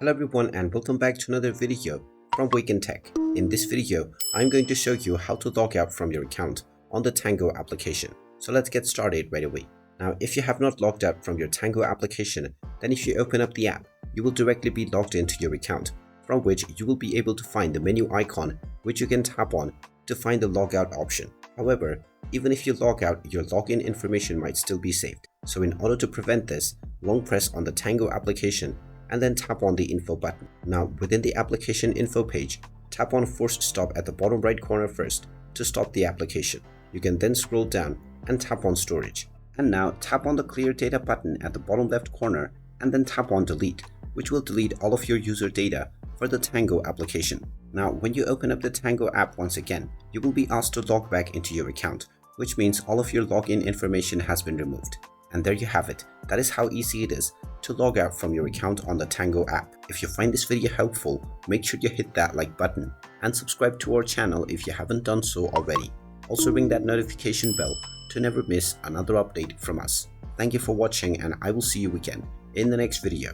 Hello everyone and welcome back to another video from Wake&Tech. In this video, I'm going to show you how to log out from your account on the Tango application. So let's get started right away. Now, if you have not logged out from your Tango application, then if you open up the app, you will directly be logged into your account, from which you will be able to find the menu icon which you can tap on to find the logout option. However, even if you log out, your login information might still be saved. So in order to prevent this, long press on the Tango application and then tap on the info button. Now within the application info page, tap on force stop at the bottom right corner first to stop the application. You can then scroll down and tap on storage. And now tap on the clear data button at the bottom left corner and then tap on delete, which will delete all of your user data for the Tango application. Now when you open up the Tango app once again, you will be asked to log back into your account, which means all of your login information has been removed. And there you have it. That is how easy it is to log out from your account on the Tango app. If you find this video helpful, make sure you hit that like button and subscribe to our channel if you haven't done so already. Also ring that notification bell to never miss another update from us. Thank you for watching and I will see you again in the next video.